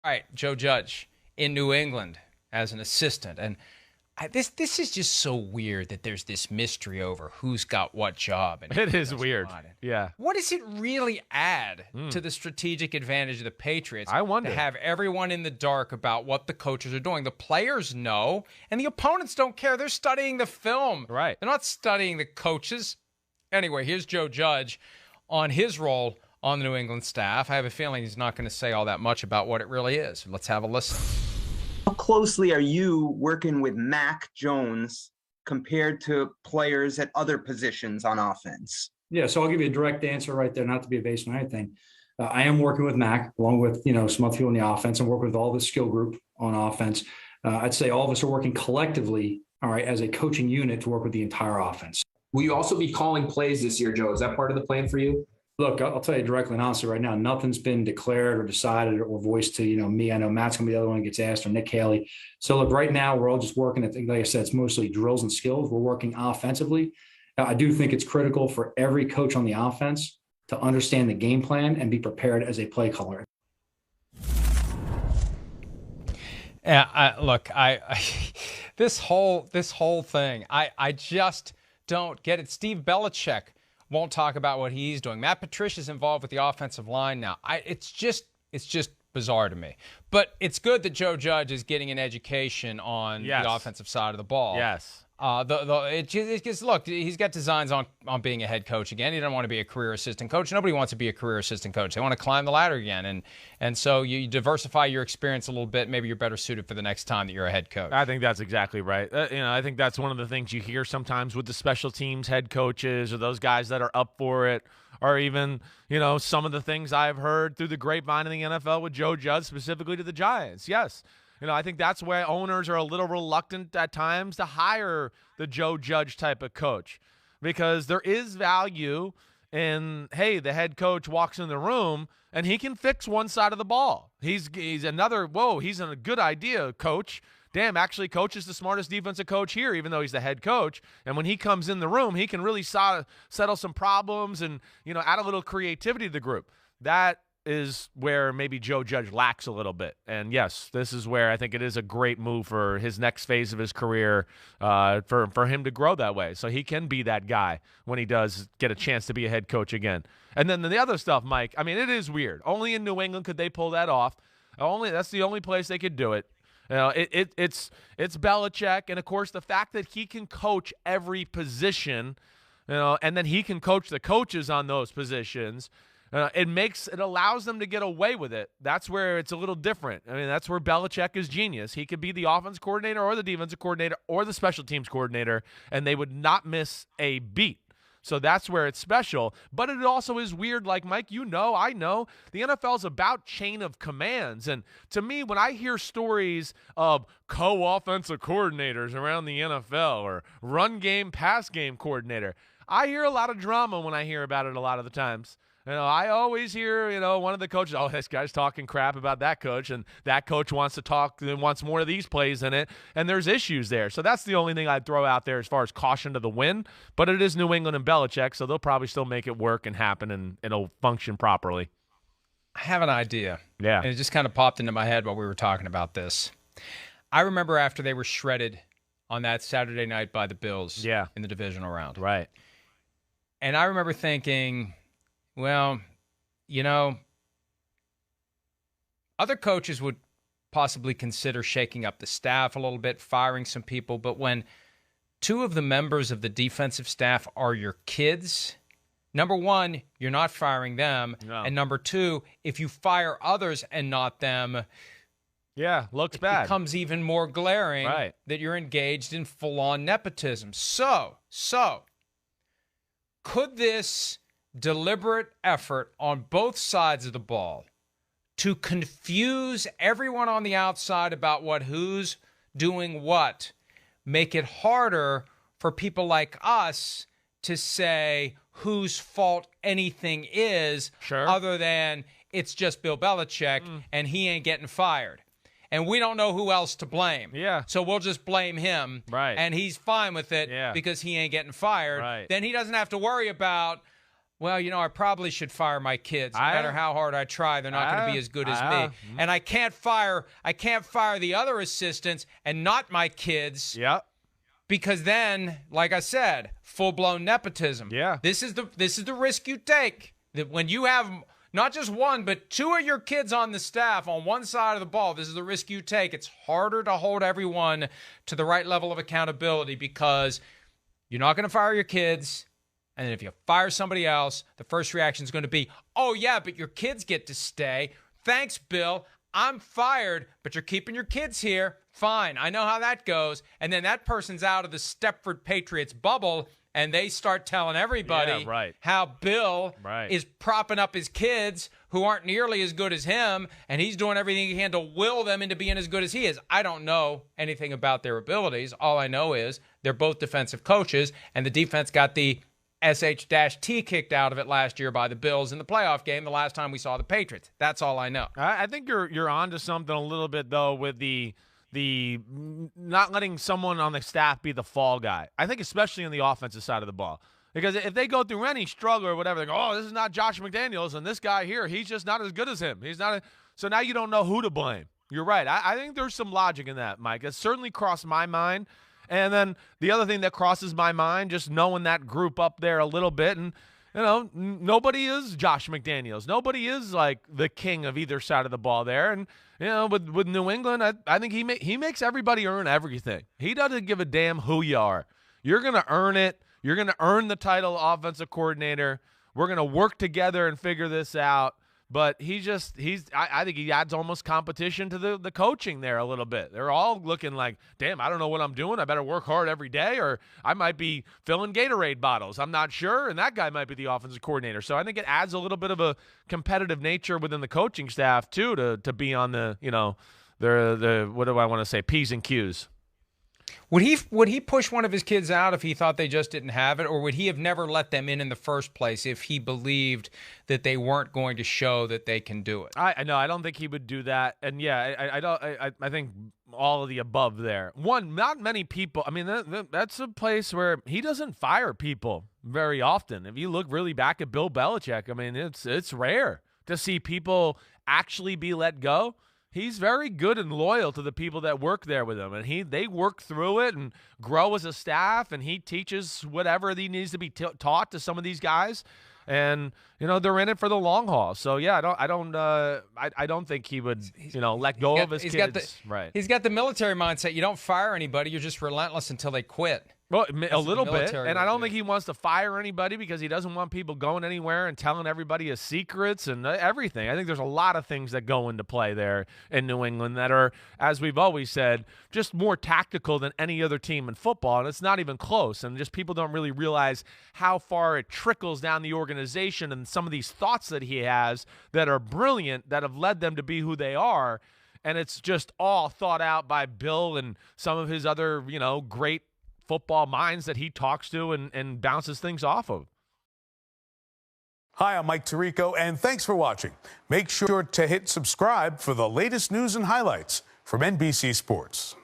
All right, Joe Judge in New England as an assistant. And this is just so weird that there's this mystery over who's got what job. And It is weird. Yeah. What does it really add to the strategic advantage of the Patriots? I wonder. To have everyone in the dark about what the coaches are doing. The players know, and the opponents don't care. They're studying the film. Right. They're not studying the coaches. Anyway, here's Joe Judge on his role on the New England staff. I have a feeling he's not going to say all that much about what it really is. Let's have a listen. How closely are you working with Mac Jones compared to players at other positions on offense? Yeah, so I'll give you a direct answer right there, not to be evasive or anything. I am working with Mac, along with some other people in the offense. I'm working with all the skill group on offense. I'd say all of us are working collectively, all right, as a coaching unit to work with the entire offense. Will you also be calling plays this year, Joe? Is that part of the plan for you? Look, I'll tell you directly and honestly right now, nothing's been declared or decided or voiced to, me. I know Matt's going to be the other one that gets asked, or Nick Haley. So look, right now we're all just working at, like I said, it's mostly drills and skills. We're working offensively. Now, I do think it's critical for every coach on the offense to understand the game plan and be prepared as a play caller. Yeah, this whole thing, I just don't get it. Steve Belichick won't talk about what he's doing. Matt Patricia's involved with the offensive line now. It's just bizarre to me. But it's good that Joe Judge is getting an education on the offensive side of the ball. Yes. Look, he's got designs on being a head coach again. He doesn't want to be a career assistant coach. Nobody wants to be a career assistant coach. They want to climb the ladder again. And so you diversify your experience a little bit. Maybe you're better suited for the next time that you're a head coach. I think that's exactly right. I think that's one of the things you hear sometimes with the special teams head coaches or those guys that are up for it, or even, some of the things I've heard through the grapevine in the NFL with Joe Judge, specifically to the Giants. Yes. I think that's where owners are a little reluctant at times to hire the Joe Judge type of coach, because there is value in, hey, the head coach walks in the room and he can fix one side of the ball. He's a good idea, coach. Damn, actually, coach is the smartest defensive coach here, even though he's the head coach. And when he comes in the room, he can really settle some problems and, add a little creativity to the group. That is where maybe Joe Judge lacks a little bit. And yes, this is where I think it is a great move for his next phase of his career, for him to grow that way. So he can be that guy when he does get a chance to be a head coach again. And then the other stuff, Mike, it is weird. Only in New England could they pull that off. That's the only place they could do it. It's Belichick, and of course the fact that he can coach every position, and then he can coach the coaches on those positions. It allows them to get away with it. That's where it's a little different. That's where Belichick is genius. He could be the offense coordinator or the defensive coordinator or the special teams coordinator, and they would not miss a beat. So that's where it's special. But it also is weird. Like, Mike, I know, the NFL is about chain of commands. And to me, when I hear stories of co-offensive coordinators around the NFL or run game, pass game coordinator, I hear a lot of drama when I hear about it a lot of the times. I always hear, one of the coaches, oh, this guy's talking crap about that coach, and that coach wants more of these plays in it, and there's issues there. So that's the only thing I'd throw out there as far as caution to the wind. But it is New England and Belichick, so they'll probably still make it work and happen, and it'll function properly. I have an idea. Yeah. And it just kind of popped into my head while we were talking about this. I remember after they were shredded on that Saturday night by the Bills in the divisional round. Right. And I remember thinking, well, other coaches would possibly consider shaking up the staff a little bit, firing some people. But when two of the members of the defensive staff are your kids, number one, you're not firing them. No. And number two, if you fire others and not them, looks bad. It becomes even more glaring that you're engaged in full-on nepotism. So, could this deliberate effort on both sides of the ball to confuse everyone on the outside about who's doing what make it harder for people like us to say whose fault anything is, other than it's just Bill Belichick and he ain't getting fired? And we don't know who else to blame. Yeah. So we'll just blame him. Right. And he's fine with it because he ain't getting fired. Right. Then he doesn't have to worry about well, I probably should fire my kids. No matter how hard I try, they're not going to be as good as me. And I can't fire the other assistants and not my kids. Yep. Because then, like I said, full-blown nepotism. Yeah. This is the risk you take. That when you have not just one, but two of your kids on the staff on one side of the ball, this is the risk you take. It's harder to hold everyone to the right level of accountability because you're not going to fire your kids. And if you fire somebody else, the first reaction is going to be, oh, yeah, but your kids get to stay. Thanks, Bill. I'm fired, but you're keeping your kids here. Fine. I know how that goes. And then that person's out of the Stepford Patriots bubble, and they start telling everybody how Bill is propping up his kids who aren't nearly as good as him, and he's doing everything he can to will them into being as good as he is. I don't know anything about their abilities. All I know is they're both defensive coaches, and the defense got the SH-T kicked out of it last year by the Bills in the playoff game the last time we saw the Patriots. That's all I know. I think you're onto something a little bit, though, with the not letting someone on the staff be the fall guy. I think especially on the offensive side of the ball. Because if they go through any struggle or whatever, they go, oh, this is not Josh McDaniels, and this guy here, he's just not as good as him. So now you don't know who to blame. You're right. I think there's some logic in that, Mike. It certainly crossed my mind. And then the other thing that crosses my mind, just knowing that group up there a little bit, and, nobody is Josh McDaniels. Nobody is like the king of either side of the ball there. And, with New England, I think he makes everybody earn everything. He doesn't give a damn who you are. You're going to earn it. You're going to earn the title offensive coordinator. We're going to work together and figure this out. But I think he adds almost competition to the coaching there a little bit. They're all looking like, damn, I don't know what I'm doing. I better work hard every day, or I might be filling Gatorade bottles. I'm not sure, and that guy might be the offensive coordinator. So I think it adds a little bit of a competitive nature within the coaching staff too to be on the what do I want to say, P's and Q's. Would he push one of his kids out if he thought they just didn't have it, or would he have never let them in the first place if he believed that they weren't going to show that they can do it? I know. I don't think he would do that. And yeah, I think all of the above there. One, not many people. I mean, that's a place where he doesn't fire people very often. If you look really back at Bill Belichick, I mean, it's rare to see people actually be let go. He's very good and loyal to the people that work there with him, and they work through it and grow as a staff, and he teaches whatever he needs to be taught to some of these guys, and they're in it for the long haul. So yeah, I don't think he would let go of his kids. He's got the military mindset. You don't fire anybody; you're just relentless until they quit. Well, a little bit, and I don't think he wants to fire anybody because he doesn't want people going anywhere and telling everybody his secrets and everything. I think there's a lot of things that go into play there in New England that are, as we've always said, just more tactical than any other team in football, and it's not even close. And just people don't really realize how far it trickles down the organization and some of these thoughts that he has that are brilliant that have led them to be who they are. And it's just all thought out by Bill and some of his other, great football minds that he talks to and bounces things off of. Hi, I'm Mike Tirico, and thanks for watching. Make sure to hit subscribe for the latest news and highlights from NBC Sports.